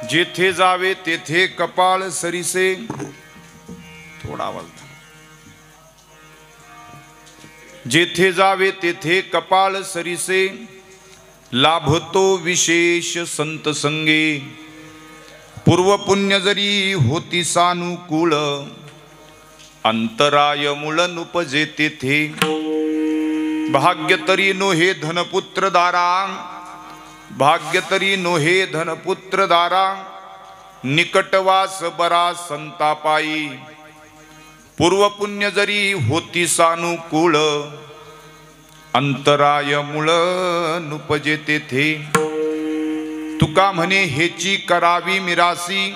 जेथे जावे तेथे कपाळ सरिसे. थोडा वळता. जेथे जावे तेथे कपाळ सरिसे, लाभतो विशेष संत संगे. पूर्व पुण्य जरी होती सानुकूळ, अंतराय मूळ नुपजे तेथे. भाग्य तरी नोहे धनपुत्र दारा, भाग्य तरी नोहे धनपुत्र दारा. निकटवास बरा संतापाई, पूर्व पुण्य जरी होती सानुकूळ, अंतराय मूळ नुपजे तेथे. तुका म्हणे हेची करावी मिरासी,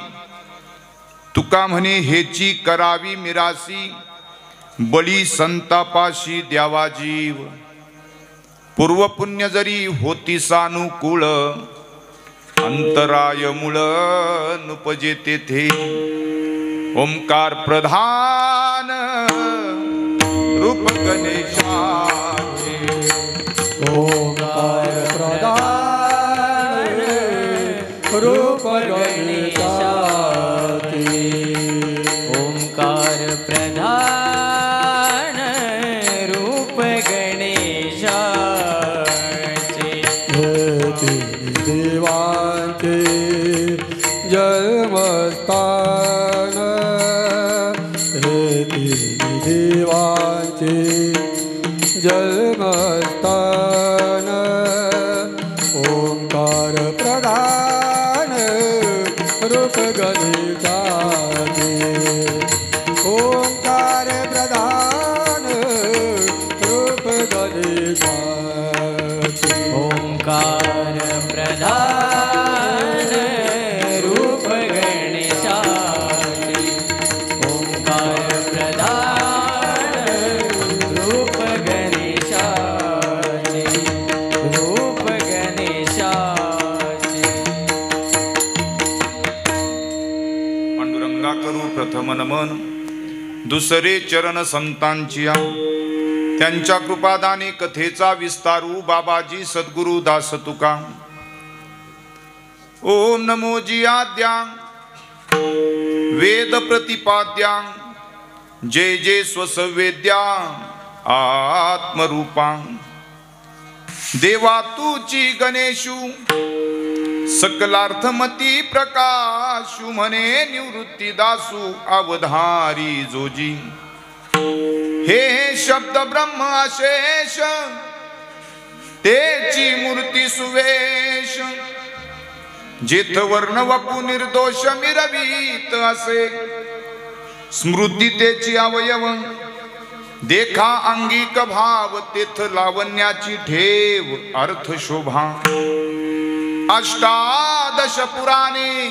तुका म्हणे हेची करावी मिरासी. बळी संतापाशी द्यावा जीव, पूर्व पुण्य जरी होती सानुकूळ, अंतराय मूळ नुपजे तेथे. ओंकार प्रधान रूप गणेशाचे, ओंकार प्रधान रूप गणेशाचे. ओंकार प्रधान रूप गणेशाचे. देवांचे जन्मस्थान, देवांचे जन्मस्थान. ओंकार प्रधान रूप गणेशाचे, ओंकार प्रधान रूप गणेशाचे. ओंकार प्रधान रूप गणेशाचे. ओंकार प्रधान रूप गणेशाचे. रूप गणेशाचे. पांडुरंगा करू प्रथम नमन, दुसरे चरण संतांची. त्यांच्या कृपादाने कथेचा विस्तारू बाबाजी सद्गुरु दास तुका. ओम नमो जी आद्या वेद प्रतिपाद्या, जय जय स्वसवेद्या आत्मरूपा. देवा तुची गणेशू सकलार्थमती प्रकाशू. म्हणे निवृत्ती दासू अवधारी जोजी. हे शब्द ब्रह्म अशेष, तेची मूर्ती सुवेश. जेथ वर्ण वपू निर्दोष मिरवीत असे, स्मृती तेची अवयव. देखा अंगिक भाव, तेथ लावण्याची ठेव अर्थ शोभा. अष्टादश पुराणे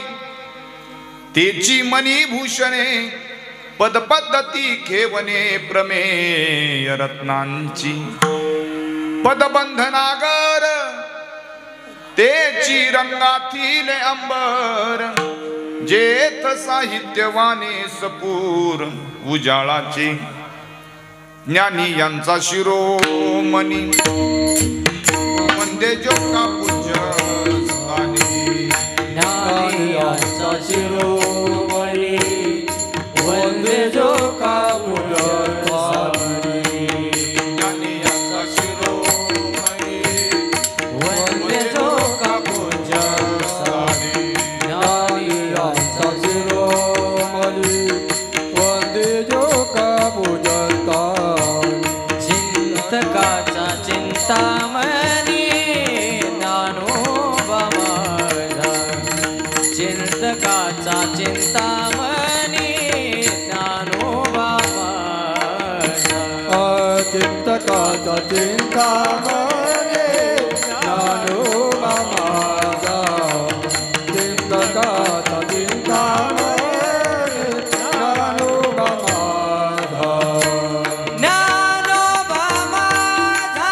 तेची मणिभूषणे, पदपद्धती खेवणे प्रमेय रत्नांची. पदबंधनागर तेची रंगातील अंबर. जेथ साहित्यवाने सपूर उजाळाचे. ज्ञानी यांचा शिरोमणी, वंदे जोगा पूज्य स्थानी. ज्ञानी यांचा शिरोमणी, वंदे जोगा पूज्य स्थानी. ज्ञानी यांचा शिरोमणी, वंदे जोगा पूज्य स्थानी. ज्ञानी यांचा शिरोमणी, वंदे जोगा पूज्य स्थानी. चिंतकाचा चिंतामणी, ज्ञानोबा माझा. चिंतकाचा चिंतामणी, ज्ञानोबा माझा. चिंतकाचा चिंतामणी, ज्ञानोबा माझा. चिंतकाचा चिंतामणी, ज्ञानोबा माझा. ज्ञानोबा माझा,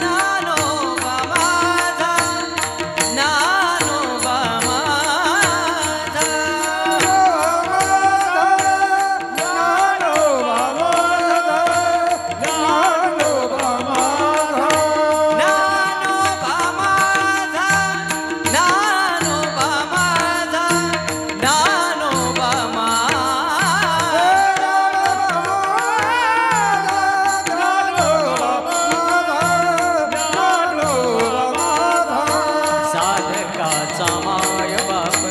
ज्ञानोबा माझा. ज्ञानोबा माझा. ज्ञानोबा माझा, ज्ञानोबा माझा. समाय बाप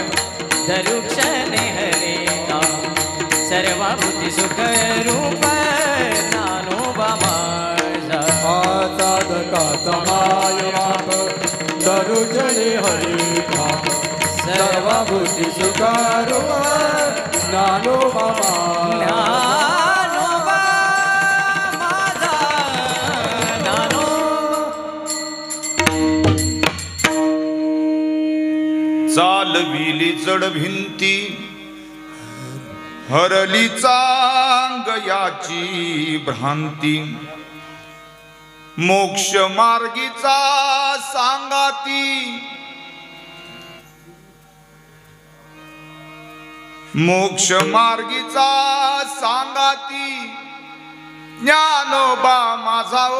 धरुक्षणे हरे नाम सर्वभूती सुख रूप ज्ञानोबा माझा साधका समाय बाप दरुजने हरी नाम सर्वभूती सुखारूप ज्ञानोबा ज्ञानोबा माझा ज्ञानो चालविली जड भिंती हरली चांगयाची भ्रांती मोक्ष मार्गीचा सांगाती मोक्ष मार्गीचा सांगाती ज्ञानोबा माझा ओ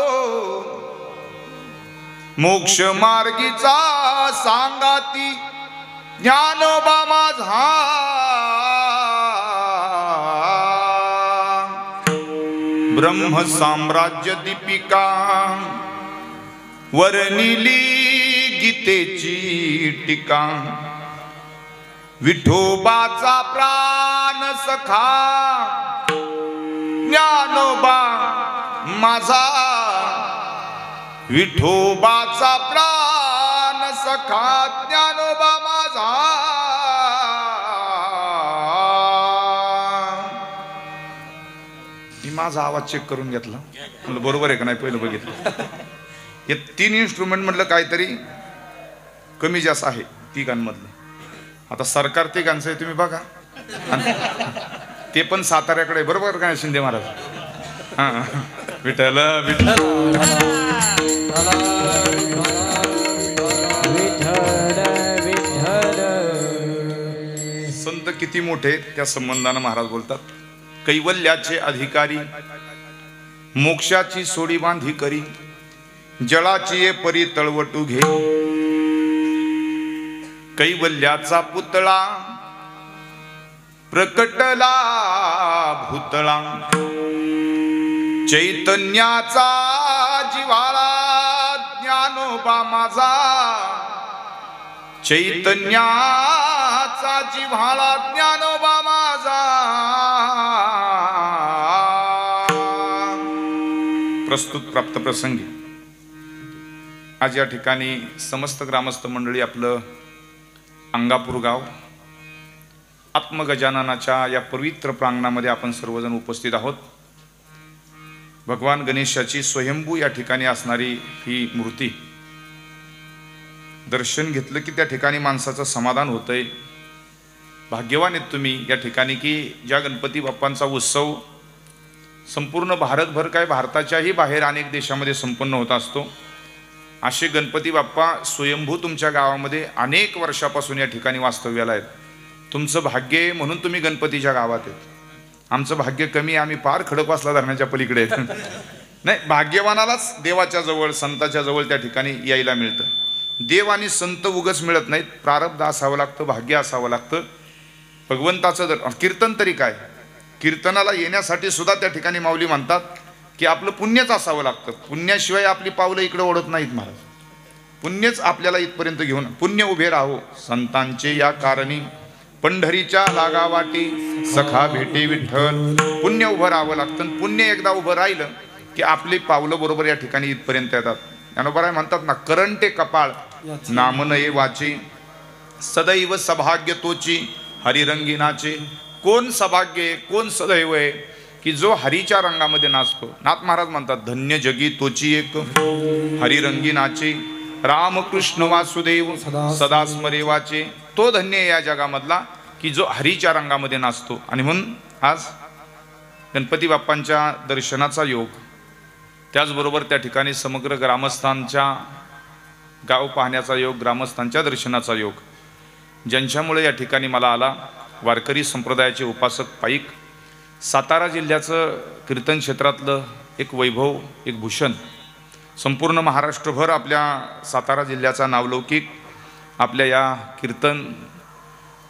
मोक्ष मार्गीचा सांगाती ज्ञानोबा माझा ब्रह्म साम्राज्य दीपिका वर्णिली गीतेची टीका विठोबाचा प्राण सखा ज्ञानोबा माझा विठोबाचा प्राण सखा ज्ञानोबा माझा मी माझा आवाज चेक करून घेतला म्हणलं बरोबर आहे का नाही पहिलं बघितलं हे 3 इन्स्ट्रुमेंट म्हटलं काहीतरी कमी जास्त आहे तिघांमधलं आता सरकार ते गाणचं आहे तुम्ही बघा ते पण साताऱ्याकडे बरोबर काय शिंदे महाराज हा विठ्ठल विठ्ठल संत किती मोठे त्या संबंधानं महाराज बोलतात कैवल्याचे अधिकारी मोक्षाची सोडी बांधी करी जळाची ये परी तळवटू घे कैवल्याचा पुतळा प्रकटला भूतळा चैतन्याचा जिव्हाळा ज्ञानोबा माझा चैतन्याचा जिव्हाळा ज्ञानोबा माझा प्रस्तुत प्राप्त प्रसंगी आज या ठिकाणी समस्त ग्रामस्थ मंडळी आपलं अंगापूर गाव आत्मगजाननाच्या या पवित्र प्रांगणामध्ये आपण सर्वजण उपस्थित आहोत भगवान गणेशाची स्वयंभू या ठिकाणी असणारी ही मूर्ती दर्शन घेतलं की त्या ठिकाणी माणसाचं समाधान होतंय भाग्यवान आहेत तुम्ही या ठिकाणी की ज्या गणपती बाप्पांचा उत्सव संपूर्ण भारतभर काय भारताच्याही बाहेर अनेक देशामध्ये संपन्न होत असतो असे गणपती बाप्पा स्वयंभू तुमच्या गावामध्ये अनेक वर्षापासून या ठिकाणी वास्तव्याला आहेत तुमचं भाग्य आहे म्हणून तुम्ही गणपतीच्या गावात आहेत आमचं भाग्य कमी आम्ही पार खडकवासला धरण्याच्या पलीकडे आहेत नाही भाग्यवानालाच देवाच्या जवळ संताच्या जवळ त्या ठिकाणी यायला मिळतं देव आणि संत उगच मिळत नाहीत प्रारब्ध असावं लागतं भाग्य असावं लागतं भगवंताचं कीर्तन तरी काय कीर्तनाला येण्यासाठी सुद्धा त्या ठिकाणी माऊली म्हणतात की आपलं पुण्यच असावं लागतं पुण्याशिवाय आपली पावलं इकडे ओढत नाहीत महाराज पुण्यच आपल्याला इथपर्यंत घेऊन पुण्य उभे राहो संतांचे या कारणी पंढरीच्या लागावाटी सखा भेटे विठ्ठल पुण्य उभं राहावं लागतं पुण्य एकदा उभं राहिलं की आपली पावलं बरोबर या ठिकाणी इथपर्यंत येतात ज्ञानोबा म्हणतात ना करंटे कपाळ नामनये वाचे सदैव सभाग्य तोची हरिरंगीनाचे कोण सभाग्य आहे कोण सदैव आहे की जो हरीच्या रंगामध्ये नाचतो नाथ महाराज म्हणतात धन्य जगी तोची एक हरिरंगीनाचे रामकृष्ण वासुदेव सदा स्मरे वाचे तो धन्य आहे या जगामधला की जो हरीच्या रंगामध्ये नाचतो आणि म्हणून आज गणपती बाप्पांच्या दर्शनाचा योग त्याचबरोबर त्या ठिकाणी समग्र ग्रामस्थांच्या गाव पाहण्याचा योग ग्रामस्थांच्या दर्शनाचा योग ज्यांच्यामुळे या ठिकाणी मला आला वारकरी संप्रदायाचे उपासक पाईक सातारा जिल्ह्याचं कीर्तन क्षेत्रातलं एक वैभव एक भूषण संपूर्ण महाराष्ट्रभर आपल्या सातारा जिल्ह्याचा नावलौकिक आपल्या या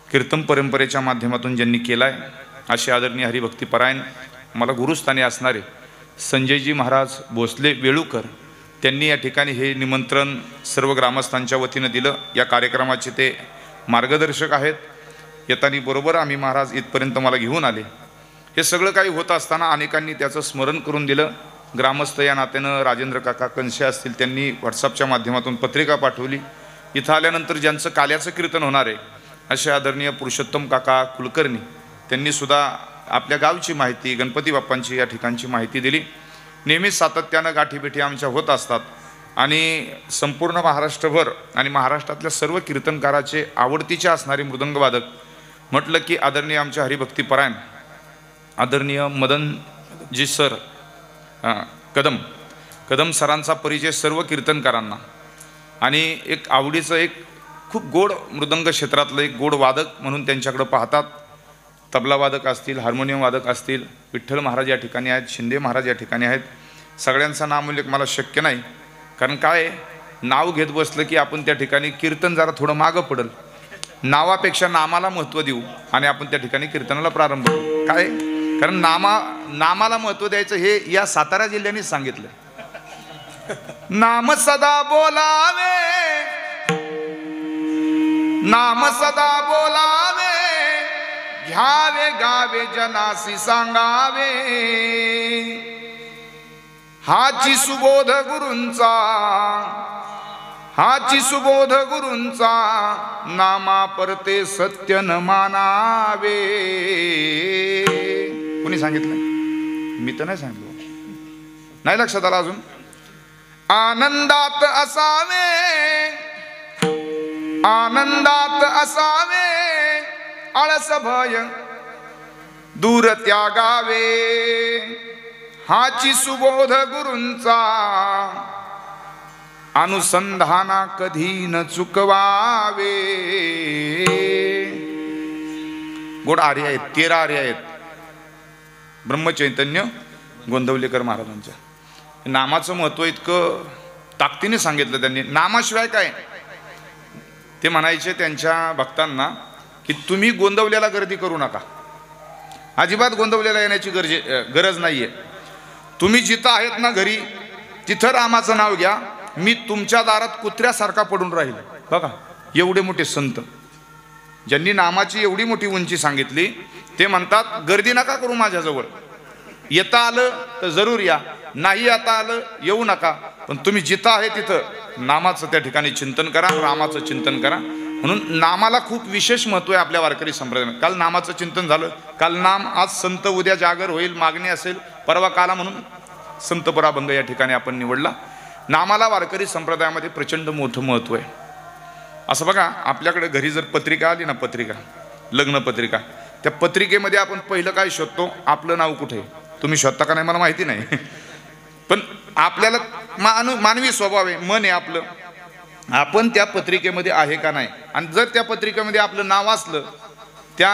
कीर्तन परंपरेच्या माध्यमातून ज्यांनी केला आहे असे आदरणीय हरिभक्तीपरायण मला गुरुस्थानी असणारे संजयजी महाराज भोसले वेळूकर त्यांनी या ठिकाणी हे निमंत्रण सर्व ग्रामस्थांच्या वतीनं दिलं. या कार्यक्रमाचे ते मार्गदर्शक आहेत. येताना बरोबर आम्ही महाराज इथपर्यंत मला घेऊन आले. हे सगळं काही होत असताना अनेकांनी त्याचं स्मरण करून दिलं. ग्रामस्थ या नात्यानं राजेंद्र काका कनशे असतील, त्यांनी व्हॉट्सअपच्या माध्यमातून पत्रिका पाठवली. इथं आल्यानंतर ज्यांचं काल्याचं कीर्तन होणार आहे असे आदरणीय पुरुषोत्तम काका कुलकर्णी, त्यांनीसुद्धा आपल्या गावची माहिती, गणपती बाप्पांची या ठिकाणची माहिती दिली. नेहमीच सातत्यानं गाठीभेटी आमच्या होत असतात आणि संपूर्ण महाराष्ट्रभर आणि महाराष्ट्रातल्या सर्व कीर्तनकाराचे आवडतीचे असणारे मृदंगवादक म्हटलं की आदरणीय आमच्या हरिभक्तीपरायण आदरणीय मदनजी सर कदम सरांचा परिचय सर्व कीर्तनकारांना. आणि एक आवडीचं एक खूप गोड मृदंग क्षेत्रातलं एक गोड वादक म्हणून त्यांच्याकडं पाहतात. तबला वादक असतील, हार्मोनियम वादक असतील, विठ्ठल महाराज या ठिकाणी आहेत, शिंदे महाराज या ठिकाणी आहेत. सगळ्यांचा नामोल्लेख मला शक्य नाही, कारण काय नाव घेत बसलं की आपण त्या ठिकाणी कीर्तन जरा थोडं मागं पडल. नावापेक्षा नामाला महत्त्व देऊ आणि आपण त्या ठिकाणी कीर्तनाला प्रारंभ करू. काय कारण नामाला महत्त्व द्यायचं हे या सातारा जिल्ह्यानेच सांगितलं. नाम सदा बोलावे, नाम सदा बोलावे, घ्यावे गावे जनासी सांगावे, हाची सुबोध गुरूंचा, हाची सुबोध गुरूंचा, नामा परते सत्य न मानावे. कोणी सांगितलं? मी तर नाही सांगितलं. नाही लक्षात आलं अजून? आनंदात असावे, आनंदात असावे, आळस भय दूर त्यागावे, हाची सुबोध गुरूंचा, अनुसंधाना कधी न चुकवावे. गोड आर्य आहेत, 13 आर्य आहेत ब्रह्मचैतन्य गोंदवलेकर महाराजांच्या. नामाचं महत्त्व इतकं ताकदीने सांगितलं त्यांनी. नामाशिवाय काय ते म्हणायचे त्यांच्या भक्तांना की तुम्ही गोंदवलेला गर्दी करू नका, अजिबात गोंदवलेला येण्याची गरज नाहीये. तुम्ही जिथं आहेत ना घरी, तिथं रामाचं नाव घ्या, मी तुमच्या दारात कुत्र्यासारखा पडून राहील. बघा एवढे मोठे संत ज्यांनी नामाची एवढी मोठी उंची सांगितली, ते म्हणतात गर्दी नका करू माझ्याजवळ, येता आलं तर जरूर या, नाही आता आलं येऊ नका, पण तुम्ही जिथं आहे तिथं नामाचं त्या ठिकाणी चिंतन करा, रामाचं चिंतन करा. म्हणून नामाला खूप विशेष महत्त्व आहे आपल्या वारकरी संप्रदायात. काल नामाचं चिंतन झालं, काल नाम, आज संत, उद्या जागर होईल, मागणी असेल, परवा काला म्हणून संत पराभंग या ठिकाणी आपण निवडला. नामाला वारकरी संप्रदायामध्ये प्रचंड मोठं महत्त्व आहे. असं बघा, आपल्याकडे घरी जर पत्रिका आली ना, पत्रिका, लग्न पत्रिका, त्या पत्रिकेमध्ये आपण पहिलं काय शोधतो? आपलं नाव कुठे. तुम्ही शोधता का नाही मला माहिती नाही, पण आपल्याला मानवी स्वभाव आहे, मन आहे आपलं, आपण त्या पत्रिकेमध्ये आहे का नाही. आणि जर त्या पत्रिकेमध्ये आपलं नाव असलं, त्या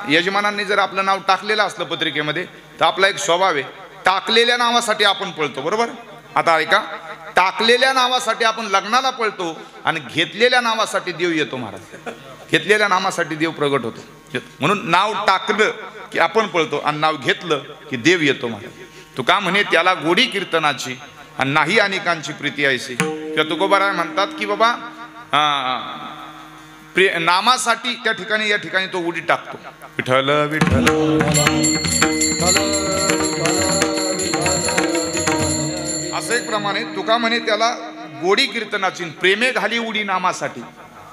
यजमानांनी जर आपलं नाव टाकलेलं असलं पत्रिकेमध्ये, तर आपला एक स्वभाव आहे, टाकलेल्या नावासाठी आपण पळतो. बरोबर? आता ऐका, टाकलेल्या नावासाठी आपण लग्नाला पळतो आणि घेतलेल्या नावासाठी देव येतो. महाराज, घेतलेल्या नामासाठी देव प्रगट होतो. म्हणून नाव टाकलं की आपण पळतो आणि नाव घेतलं की देव येतो. महाराज तुका म्हणे त्याला गोडी कीर्तनाची आणि नाही अनेकांची प्रीती ऐसी. किंवा तुकोबाराय म्हणतात की बाबा नामासाठी त्या ठिकाणी या ठिकाणी तो उडी टाकतो. विठ्ठल विठ्ठल. असं एक प्रमाणे तुका म्हणे त्याला गोडी कीर्तनाची, प्रेमे घाली उडी नामासाठी.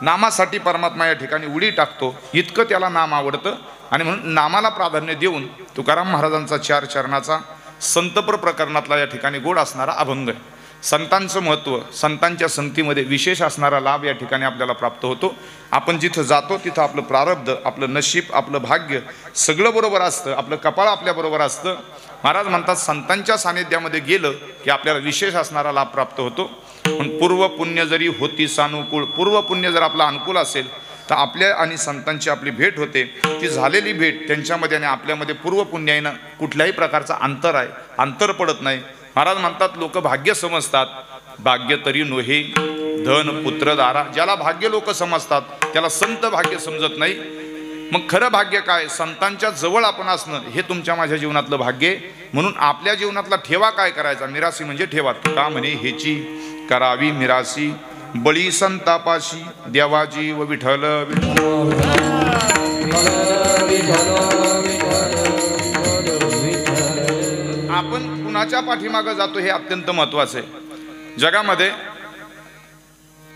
नामासाठी परमात्मा या ठिकाणी उडी टाकतो, इतकं त्याला नाम आवडतं. आणि म्हणून नामाला प्राधान्य देऊन तुकाराम महाराजांचा 4 चरणाचा संतपर प्रकरणातला या ठिकाणी गोड असणारा अभंग आहे. संतांचं महत्त्व, संतांच्या संगतीमध्ये विशेष असणारा लाभ या ठिकाणी आपल्याला प्राप्त होतो. आपण जिथं जातो तिथं आपलं प्रारब्ध, आपलं नशीब, आपलं भाग्य सगळं बरोबर असतं, आपलं कपाळ आपल्याबरोबर असतं. महाराज म्हणतात संतांच्या सानिध्यामध्ये गेलं की आपल्याला विशेष असणारा लाभ प्राप्त होतो. पण पूर्व पुण्य जरी होती सानुकूळ, पूर्व पुण्य जर आपला अनुकूल असेल तर आपल्या आणि संतांची आपली भेट होते. ती झालेली भेट त्यांच्यामध्ये आणि आपल्यामध्ये पूर्व पुण्याईनं कुठल्याही प्रकारचा अंतर आहे, अंतर पडत नाही. महाराज म्हणतात लोक भाग्य समजतात, भाग्य तरी नोहे धन पुत्र दारा. ज्याला भाग्य लोक समजतात त्याला संत भाग्य समजत नाही. मग खरं भाग्य काय? संतांच्या जवळ आपण असणं हे तुमच्या माझ्या जीवनातलं भाग्य आहे. म्हणून आपल्या जीवनातला ठेवा काय करायचा? मिरासी म्हणजे ठेवा. का म्हणे हेची करावी मिरासी, बळी संतापाशी देवाजी व विठ्ठल आपण कुणाच्या पाठीमागं जातो हे अत्यंत महत्वाचं आहे. जगामध्ये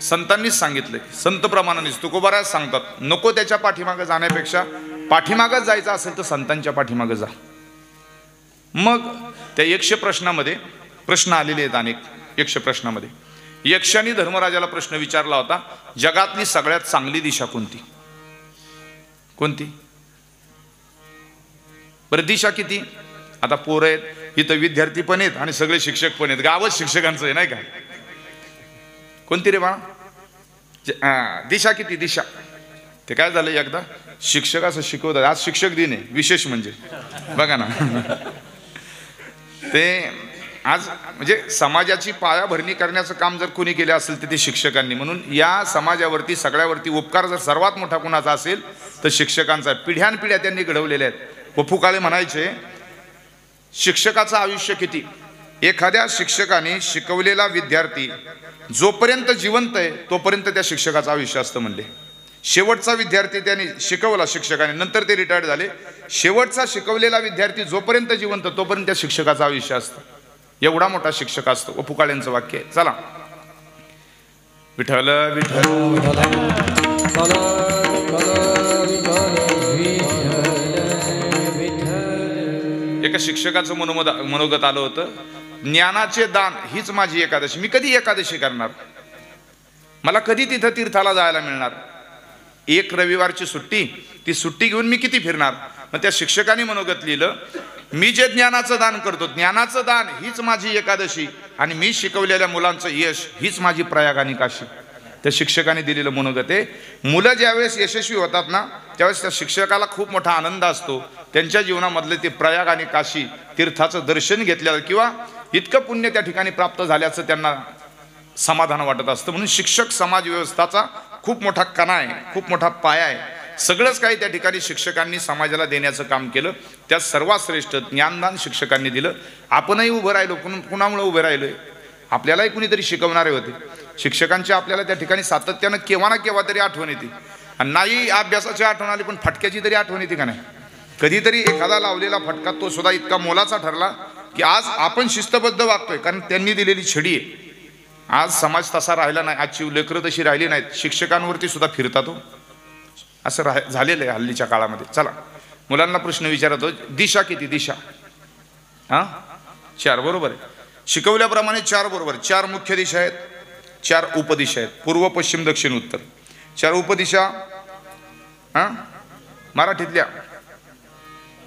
संतांनीच सांगितले, संत प्रमाणानेच तुकोबाराज सांगतात, नको त्याच्या पाठीमागं जाण्यापेक्षा पाठीमागं जायचं असेल तर संतांच्या पाठीमागं जा. मग त्या 100 प्रश्नामध्ये प्रश्न आलेले आहेत अनेक. 100 प्रश्नामध्ये यक्षांनी धर्मराजाला प्रश्न विचारला होता, जगातली सगळ्यात चांगली दिशा कोणती? कोणती? बरं दिशा किती? आता पोरं आहेत, इथं विद्यार्थी पण आहेत आणि सगळे शिक्षक पण आहेत, गावच शिक्षकांचं आहे नाही का? कोणती रे बा? दिशा किती? दिशा ते काय झालं, एकदा शिक्षक असं शिकवतात. आज शिक्षक दिन आहे विशेष म्हणजे बघा ना ते आज म्हणजे समाजाची पायाभरणी करण्याचं काम जर कोणी केलं असेल तर ते शिक्षकांनी. म्हणून या समाजावरती सगळ्यावरती उपकार जर सर्वात मोठा कोणाचा असेल तर शिक्षकांचा. पिढ्यानपिढ्या त्यांनी घडवलेल्या आहेत. पप्पू काळे म्हणायचे, शिक्षकाचं आयुष्य किती? एखाद्या शिक्षकाने शिकवलेला विद्यार्थी जोपर्यंत जिवंत आहे तोपर्यंत त्या शिक्षकाचं आयुष्य असतं म्हणले. शेवटचा विद्यार्थी त्यांनी शिकवला शिक्षकाने, नंतर ते रिटायर्ड झाले. शेवटचा शिकवलेला विद्यार्थी जोपर्यंत जिवंत तोपर्यंत त्या शिक्षकाचं आयुष्य असतं. एवढा मोठा शिक्षक असतो. पप्पू काळेंचं वाक्य आहे. चला, विठ्ठल विठ्ठल एका शिक्षकाचं मनोगत आलं होतं, ज्ञानाचे दान हीच माझी एकादशी. मी कधी एकादशी करणार? मला कधी तिथं तीर्थाला जायला मिळणार? एक रविवारची सुट्टी, ती सुट्टी घेऊन मी किती फिरणार? मग त्या शिक्षकाने मनोगत लिहिलं, मी जे ज्ञानाचं दान करतो, ज्ञानाचं दान हीच माझी एकादशी आणि मी शिकवलेल्या मुलांचं यश हीच माझी प्रयाग आणि काशी. त्या शिक्षकाने दिलेलं मनोगत आहे. मुलं ज्यावेळेस यशस्वी होतात ना त्यावेळेस त्या शिक्षकाला खूप मोठा आनंद असतो. त्यांच्या जीवनामधले ते प्रयाग आणि काशी तीर्थाचं दर्शन घेतल्यावर किंवा इतकं पुण्य त्या ठिकाणी प्राप्त झाल्याचं त्यांना समाधान वाटत असतं. म्हणून शिक्षक समाज व्यवस्थाचा खूप मोठा कणा आहे, खूप मोठा पाया आहे. सगळंच काही त्या ठिकाणी शिक्षकांनी समाजाला देण्याचं काम केलं. त्यात सर्वात श्रेष्ठ ज्ञानदान शिक्षकांनी दिलं. आपणही उभं राहिलो. कुणामुळे उभे राहिलोय? आपल्यालाही कुणीतरी शिकवणारे होते. शिक्षकांची आपल्याला त्या ठिकाणी सातत्यानं केव्हा ना केव्हा तरी आठवण येते. आणि नाही अभ्यासाची आठवण आली पण फटक्याची तरी आठवण येते का नाही? कधीतरी एखादा लावलेला फटका तो सुद्धा इतका मोलाचा ठरला की आज आपण शिस्तबद्ध वागतोय कारण त्यांनी दिलेली छडी आहे. आज समाज तसा राहिला नाही. आजची लेकरं तशी राहिली नाहीत. शिक्षकांवरती सुद्धा फिरतात हो. असं झालेलं आहे हल्लीच्या काळामध्ये. चला, मुलांना प्रश्न विचारतो, दिशा किती? दिशा 4 बरोबर आहे. शिकवल्याप्रमाणे 4 बरोबर. 4 मुख्य दिशा आहेत, 4 उपदिशा आहेत, पूर्व पश्चिम दक्षिण उत्तर. 4 उपदिशा मराठीतल्या.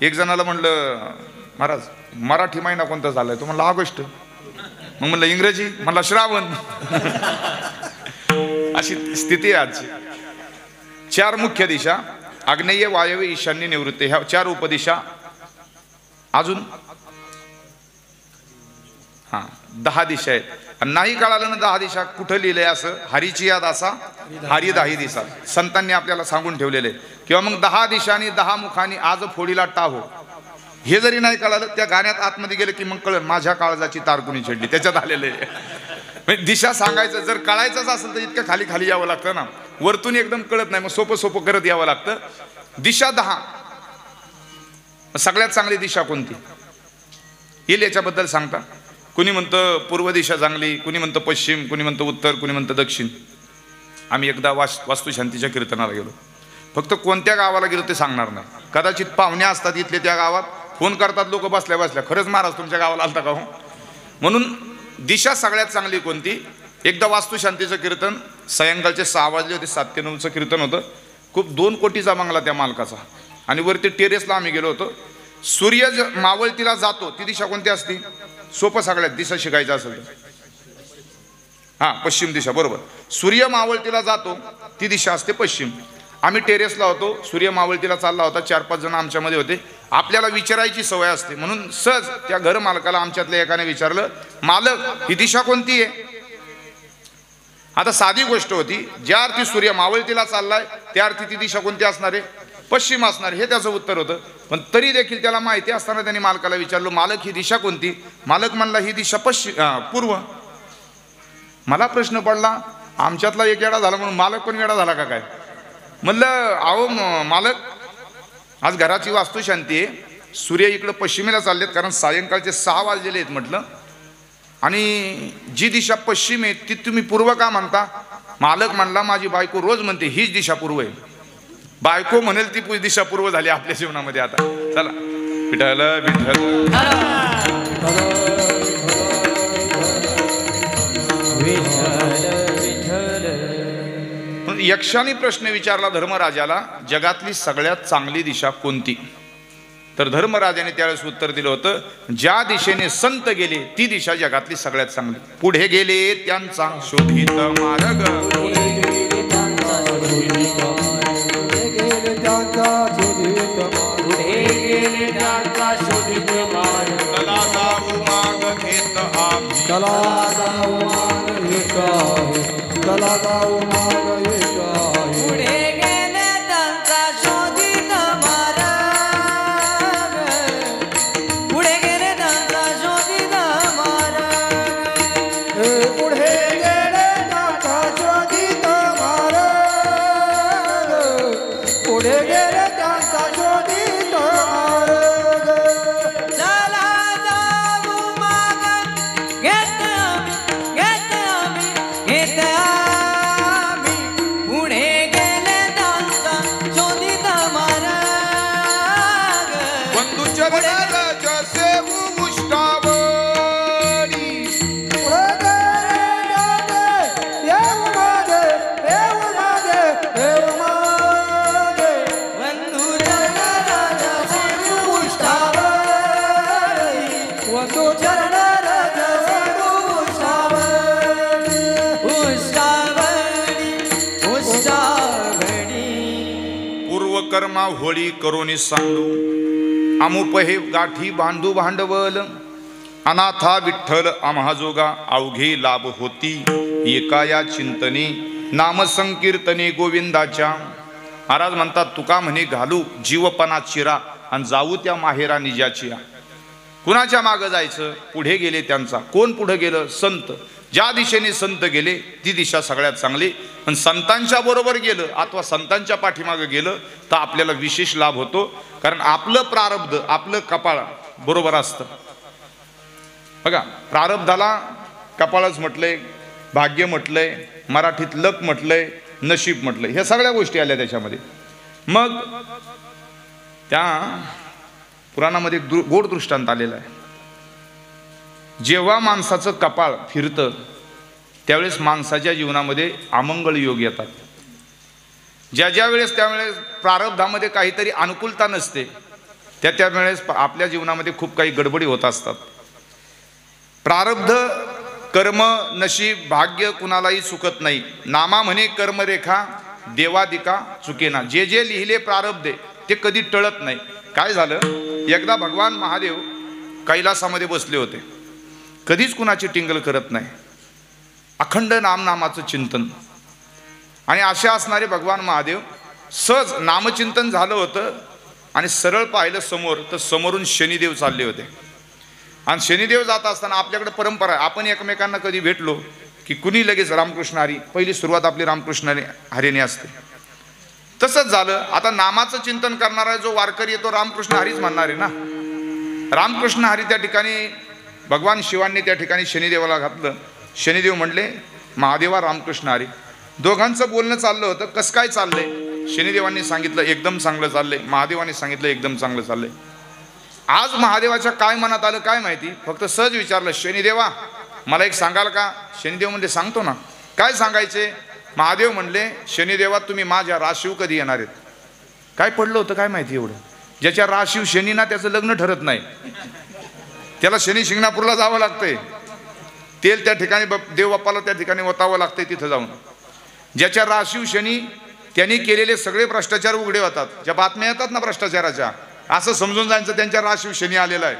एक जणाला म्हणलं, महाराज मराठी महिना कोणता झालाय? तो म्हणला ऑगस्ट. मग म्हणलं इंग्रजी? म्हणला श्रावण. अशी स्थिती आहे आजची. 4 मुख्य दिशा, आग्नेय वायव्य ईशान्य निवृत्ती, ह्या 4 उपदिशा. अजून 10 दिशा आहेत. नाही कळालं ना 10 दिशा कुठं लिहिलंय असं? हरीची याद असा हरी 10 दिसा संतांनी आपल्याला सांगून ठेवलेले. किंवा मग 10 दिशांनी 10 मुखांनी आज फोडीला टाहो, हे जरी नाही कळालं त्या गाण्यात आतमध्ये गेलं की मग कळलं माझ्या काळजाची तार कुणी छेडली, त्याच्यात आलेले. दिशा सांगायचं जर कळायचंच असेल तर इतकं खाली खाली यावं लागतं ना, वरतून एकदम कळत नाही. मग सोपं सोपं करत यावं लागतं. दिशा 10. सगळ्यात चांगली दिशा कोणती येईल याच्याबद्दल सांगता. कुणी म्हणतं पूर्व दिशा चांगली, कुणी म्हणतं पश्चिम, कुणी म्हणतं उत्तर, कुणी म्हणतं दक्षिण. आम्ही एकदा वास्तुशांतीच्या कीर्तनाला गेलो. फक्त कोणत्या गावाला गेलो ते सांगणार नाही. कदाचित पाहुणे असतात इथले त्या गावात, फोन करतात लोक बसल्या बसल्या, खरंच महाराज तुमच्या गावाला आलता का हो? म्हणून दिशा सगळ्यात चांगली कोणती? एकदा वास्तुशांतीचं कीर्तन सायंकाळचे 6 वाजले होते. 7 ते 9चं कीर्तन होतं. खूप 2 कोटीचा बंगला त्या मालकाचा. आणि वरती टेरेसला आम्ही गेलो होतो. सूर्य मावळतीला जातो ती दिशा कोणती असती? सोपं सगळ्यात दिशा शिकायचं असेल तर पश्चिम दिशा बरोबर. सूर्य मावळतीला जातो ती दिशा असते पश्चिम. आम्ही टेरेसला होतो, सूर्य मावळतीला चालला होता. 4-5 जण आमच्यामध्ये होते. आपल्याला विचारायची सवय असते म्हणून सहज त्या घर मालकाला आमच्यातल्या एकाने विचारलं, मालक ही दिशा कोणती आहे? आता साधी गोष्ट होती, ज्या अर्थी सूर्य मावळतीला चाललाय त्या अर्थी ती दिशा कोणती असणार आहे? पश्चिम असणार, हे त्याचं उत्तर होतं. पण तरी देखील त्याला माहिती असताना त्यांनी मालकाला विचारलं, मालक ही दिशा कोणती? मालक म्हणला ही दिशा पूर्व. मला प्रश्न पडला, आमच्यातला एक येडा झाला म्हणून मालक पण येडा झाला का काय? म्हणलं अहो मालक, आज घराची वास्तुशांती आहे, सूर्य इकडं पश्चिमेला चाललेत कारण सायंकाळचे 6 वाजलेले आहेत म्हटलं, आणि जी दिशा पश्चिम आहे ती तुम्ही पूर्व का म्हणता? मालक म्हणला माझी बायको रोज म्हणते हीच दिशा पूर्व आहे. बायको म्हणेल ती दिशा पूर्व झाली आपल्या जीवनामध्ये. आता चला, विठ्ठल विठ्ठल. यक्षाने प्रश्न विचारला धर्मराजाला, जगातली सगळ्यात चांगली दिशा कोणती? तर धर्मराजाने त्यावेळेस उत्तर दिलं होतं, ज्या दिशेने संत गेले ती दिशा जगातली सगळ्यात चांगली. पुढे गेले त्यांचा शोधित मार्ग, चला जाऊ माग घेत आम्ही, चला जाऊ माग घेत आहे, चला जाऊ माग घेत आहे. पुढे गेले त्यांचा शोधित मार्ग, पुढे गेले त्यांचा शोधित मार्ग, पुढे गेले त्यांचा शोधित मार्ग, पुढे गेले त्यांचा शोधित मार्ग. चला जाऊ माग घेत आम्ही, घेत आम्ही, घेत आम्ही, पुढे गेले त्यांचा शोधित मार्ग. बंधू चरणाच्या सेवू उष्टावणी, पुढे गेले देव मागे, देव मागे, देव मागे. बंधू चरणाच्या उष्टावणी, वधू चरणाच्या उष्टावणी. उष्टावणी, उष्टावणी. पूर्वकर्मा होळी करोनी सांडू, अमुप हे गाठी बांधू भांडवल, अनाथा विठ्ठल आम्हा जोगा अवघे लाभ होती, एका या चिंतने नाम संकीर्तने गोविंदाच्या. महाराज म्हणतात, तुका म्हणे घालू जीवपणा चिरा आणि जाऊ त्या माहेरा निजाचिया. कुणाच्या मागं जायचं? पुढे गेले त्यांचा. कोण पुढे गेलं? संत. ज्या दिशेने संत गेले ती दिशा सगळ्यात चांगली. पण संतांच्या बरोबर गेलं अथवा संतांच्या पाठीमागं गेलं तर आपल्याला विशेष लाभ होतो, कारण आपलं प्रारब्ध, आपलं कपाळ बरोबर असतं. बघा, प्रारब्धाला कपाळच म्हटलंय, भाग्य म्हटलंय, मराठीत लक म्हटलंय, नशीब म्हटलंय, ह्या सगळ्या गोष्टी आल्या त्याच्यामध्ये. मग त्या पुराणामध्ये गोड दृष्टांत आलेला आहे. जेव्हा माणसाचं कपाळ फिरतं त्यावेळेस माणसाच्या जीवनामध्ये अमंगळ योग येतात. ज्या वेळेस त्यावेळेस प्रारब्धामध्ये काहीतरी अनुकूलता नसते त्यावेळेस आपल्या जीवनामध्ये खूप काही गडबडी होत असतात. प्रारब्ध, कर्म, नशीब, भाग्य कुणालाही चुकत नाही. नामा म्हणे कर्मरेखा देवादिका चुकेना. जे जे लिहिले प्रारब्धे ते कधी टळत नाही. काय झालं, एकदा भगवान महादेव कैलासामध्ये बसले होते. कधीच कुणाची टिंगल करत नाही, अखंड नामाचं चिंतन. आणि असे असणारे भगवान महादेव सहज नामचिंतन झालं होतं आणि सरळ पाहिलं समोर तर समोरून शनिदेव चालले होते. आणि शनिदेव जात असताना आपल्याकडे परंपरा आहे, आपण एकमेकांना कधी भेटलो की कुणी लगेच रामकृष्ण हरी, पहिली सुरुवात आपली रामकृष्ण हरीने असते. तसंच झालं. आता नामाचं चिंतन करणारा जो वारकरी आहे तो रामकृष्ण हरीच म्हणणार आहे ना. रामकृष्ण हरी त्या ठिकाणी भगवान शिवांनी त्या ठिकाणी शनिदेवाला घातलं. शनिदेव म्हणले, महादेवा रामकृष्ण हरी. दोघांचं बोलणं चाललं होतं. कसं काय चाललंय? शनिदेवांनी सांगितलं एकदम चांगलं चाललंय, महादेवांनी सांगितलं एकदम चांगलं चाललंय. आज महादेवाच्या काय मनात आलं काय माहिती, फक्त सहज विचारलं, शनिदेवा मला एक सांगाल का? शनिदेव म्हणले, सांगतो ना. काय सांगायचे? महादेव म्हणले, शनिदेवा तुम्ही माझ्या राशीव कधी येणार आहेत? काय पडलं होतं काय माहिती एवढं. ज्याच्या राशीव शनी ना त्याचं लग्न ठरत नाही, त्याला शनी शिंगणापूरला जावं लागतंय, तेल त्या ठिकाणी देव बाप्पाला त्या ठिकाणी ओतावं लागतंय तिथं जाऊन. ज्याच्या राशीव शनी त्यांनी केलेले सगळे भ्रष्टाचार उघडे होतात. ज्या बातम्या येतात ना भ्रष्टाचाराच्या, असं समजून जायचं त्यांच्या राशीव शनी आलेला आहे.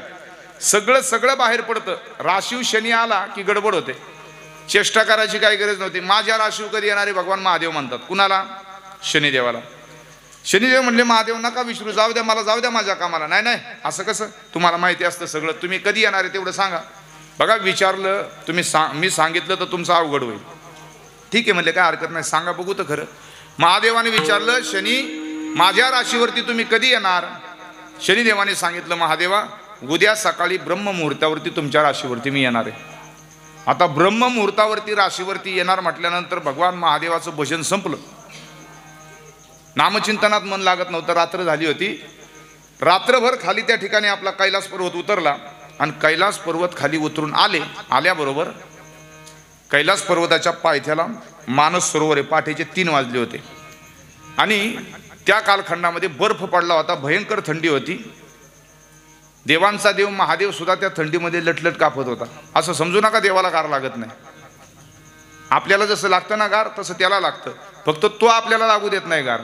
सगळं बाहेर पडतं. राशीव शनी आला की गडबड होते. चेष्टा करायची काही गरज नव्हती. माझ्या राशीवर कधी येणारे भगवान महादेव म्हणतात. कुणाला? शनिदेवाला. शनिदेव म्हणले महादेव नका विचारू, जाऊ द्या मला, जाऊ द्या माझ्या कामाला. नाही नाही, असं कसं? तुम्हाला माहिती असतं सगळं, तुम्ही कधी येणार आहे तेवढं सांगा. बघा, विचारलं तुम्ही, मी सांगितलं तर तुमचं अवघड होईल. ठीक आहे म्हणले, काय हरकत नाही, सांगा बघू तर खरं. महादेवाने विचारलं, शनी माझ्या राशीवरती तुम्ही कधी येणार? शनिदेवाने सांगितलं, महादेवा उद्या सकाळी ब्रह्ममुहूर्तावरती तुमच्या राशीवरती मी येणार आहे. आता ब्रह्ममुहूर्तावरती राशीवरती येणार म्हटल्यानंतर भगवान महादेवाचं भजन संपलं. नामचिंतनात मन लागत नव्हतं. रात्र झाली होती. रात्रभर खाली त्या ठिकाणी आपला कैलास पर्वत उतरला आणि कैलास पर्वत खाली उतरून आल्याबरोबर कैलास पर्वताच्या पायथ्याला मानस सरोवर आहे. पहाटेचे 3 वाजले होते आणि त्या कालखंडामध्ये बर्फ पडला होता. भयंकर थंडी होती. देवांचा देव महादेव सुद्धा त्या थंडीमध्ये लटलट कापत होता. असं समजू नका देवाला गार लागत नाही. आपल्याला जसं लागतं ना गार, तसं त्याला लागतं. फक्त तो आपल्याला लागू देत नाही गार,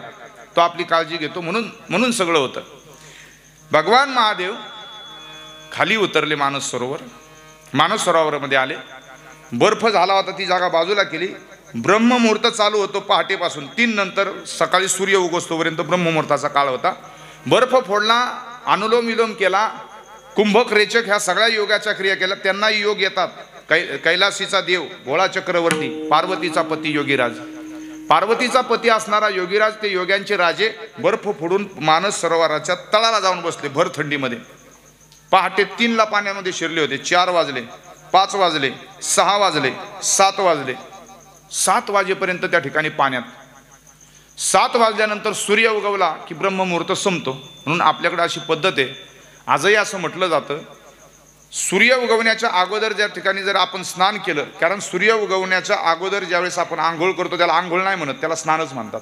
तो आपली काळजी घेतो. म्हणून सगळं होतं. भगवान महादेव खाली उतरले मानस सरोवरामध्ये आले. बर्फ झाला होता, ती जागा बाजूला केली. ब्रह्ममुहूर्त चालू होतो पहाटेपासून 3 नंतर सकाळी सूर्य उगवस्तोपर्यंत ब्रह्ममुहूर्ताचा काळ होता. बर्फ फोडला, अनुलोम विलोम केला, कुंभक रेचक ह्या सगळ्या योगाच्या क्रिया केल्या. त्यांनाही योग येतात. कैलासीचा देव भोळा चक्रवर्ती, पार्वतीचा पती योगीराज, पार्वतीचा पती असणारा योगीराज, ते योग्यांचे राजे बर्फ फोडून मानस सरोवराच्या तळाला जाऊन बसले भर थंडीमध्ये. पहाटे 3ला पाण्यामध्ये शिरले होते. 4 वाजले, 5 वाजले, 6 वाजले, 7 वाजले. 7 वाजेपर्यंत त्या ठिकाणी पाण्यात. 7 वाजल्यानंतर सूर्य उगवला की ब्रह्ममुहूर्त संपतो. म्हणून आपल्याकडे अशी पद्धत आहे, आजही असं म्हटलं जातं, सूर्य उगवण्याच्या अगोदर ज्या ठिकाणी जर आपण स्नान केलं, कारण सूर्य उगवण्याच्या अगोदर ज्यावेळेस आपण आंघोळ करतो त्याला आंघोळ नाही म्हणत, त्याला स्नानच म्हणतात.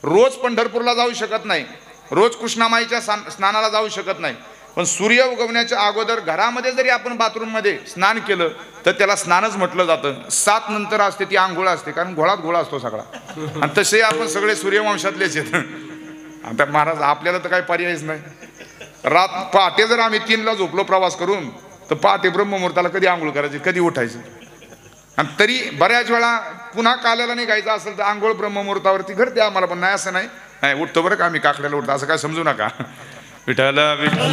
रोज पंढरपूरला जाऊ शकत नाही, रोज कृष्णामाईच्या स्नानाला जाऊ शकत नाही, पण सूर्य उगवण्याच्या अगोदर घरामध्ये जरी आपण बाथरूममध्ये स्नान केलं तर त्याला स्नानच म्हटलं जातं. 7 नंतर असते ती आंघोळ असते, कारण घोळात घोळा असतो सगळा. आणि तसे आपण सगळे सूर्यवंशातलेच आहेत. आता महाराज आपल्याला तर काही पर्यायच नाही. पहाटे जर आम्ही 3ला झोपलो प्रवास करून, तर पहाटे ब्रह्ममुहूर्ताला कधी आंघोळ करायची, कधी उठायचं. आणि तरी बऱ्याच वेळा पुन्हा काल्याला निघायचं असेल तर आंघोळ ब्रह्ममुहूर्तावरती घडते आम्हाला. पण नाही असं नाही, उठतो बरं का आम्ही, काकड्याला उठतो, असं काय समजू नका. विठ्ठल विठ्ठल.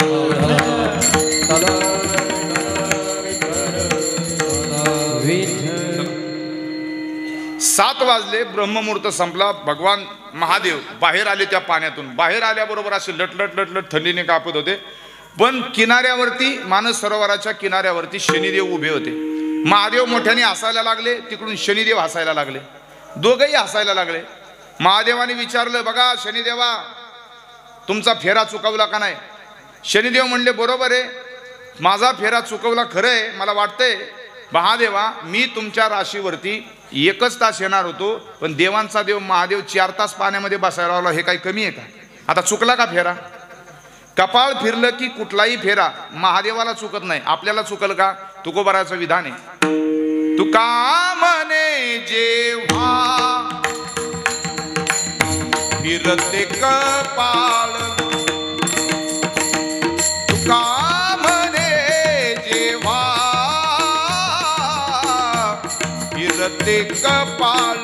7 वाजले, ब्रह्ममुहूर्त संपला. भगवान महादेव बाहेर आले त्या पाण्यातून. बाहेर आल्याबरोबर असे लटलट थंडीने कापत होते. पण किनाऱ्यावरती, मानस सरोवराच्या किनाऱ्यावरती शनिदेव उभे होते. महादेव मोठ्याने हसायला लागले, तिकडून शनिदेव हसायला लागले, दोघंही हसायला लागले. महादेवाने विचारलं, बघा शनिदेवा तुमचा फेरा चुकवला का नाही? शनिदेव म्हणले, बरोबर आहे, माझा फेरा चुकवला, खरं आहे, मला वाटतंय महादेवा मी तुमच्या राशीवरती 1च तास येणार होतो, पण देवांचा देव महादेव 4 तास पाण्यामध्ये बसायला लावला, हे काही कमी आहे का? आता चुकला का फेरा? कपाळ फिरलं की कुठलाही फेरा महादेवाला चुकत नाही, आपल्याला चुकल का? तुकोबाराचं विधान आहे, तुका म्हणे जेव्हा फिरते कपाळ, तुका म्हणे जेव्हा फिरते कपाळ,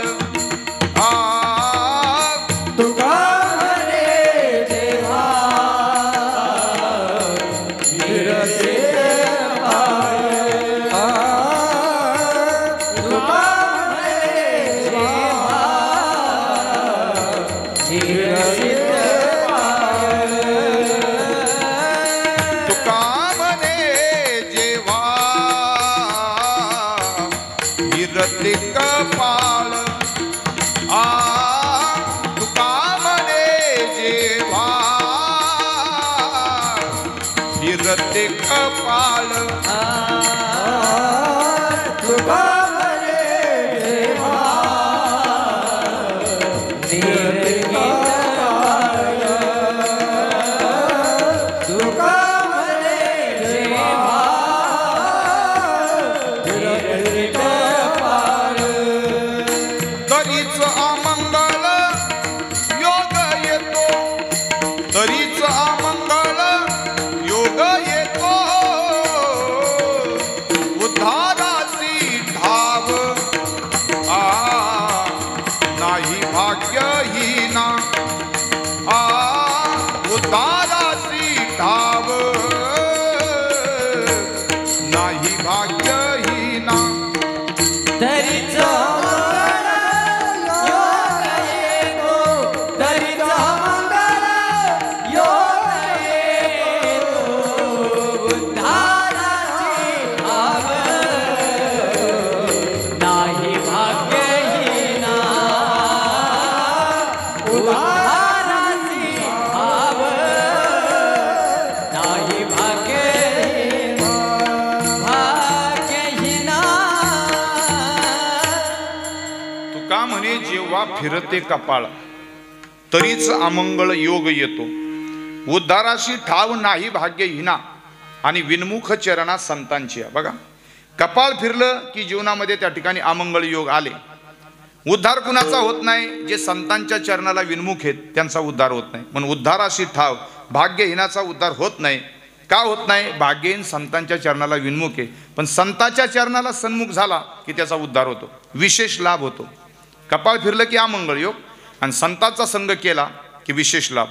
तुका म्हणे जेव्हा फिरते कपाळ, तुका म्हणे जेव्हा फिरते कपाळ, तुका म्हणे जेव्हा फिरते कपाळ, तुका म्हणे जेव्हा फिरते कपाळ, तुका म्हणे जेव्हा फिरते कपाळ, तुका म्हणे जेव्हा फिरते कपाळ, तरीच अमंगल योग येतो, तरीच अमंगल योग येतो, उद्धाराची धाव उद्धारासी ठाव नाही भाग्यहीना तरीच मंगळ योग येतो तरीच मंगळ योग येतो उद्धाराची ठाव नाही भाग्यहीना उद्धाराची ठाव नाही भाग्यहीना भाग्यहीना तुका म्हणे जेव्हा फिरते कपाळ तरीच अमंगळ योग येतो उद्धाराशी ठाव नाही भाग्यहीना आणि विनमुख चरणा संतांची आहे. बघा कपाळ फिरलं की जीवनामध्ये त्या ठिकाणी अमंगळ योग आले. उद्धार कुणाचा होत नाही, जे संतांच्या चरणाला विनमुख आहेत त्यांचा उद्धार होत नाही. म्हणून उद्धाराशी ठाव भाग्यहीनाचा उद्धार होत नाही. का होत नाही? भाग्यहीन संतांच्या चरणाला विनमुख आहे, पण संतांच्या चरणाला सन्मुख झाला की त्याचा उद्धार होतो, विशेष लाभ होतो. कपाळ फिरलं की अमंगळ योग आणि संतांचा संग केला की विशेष लाभ.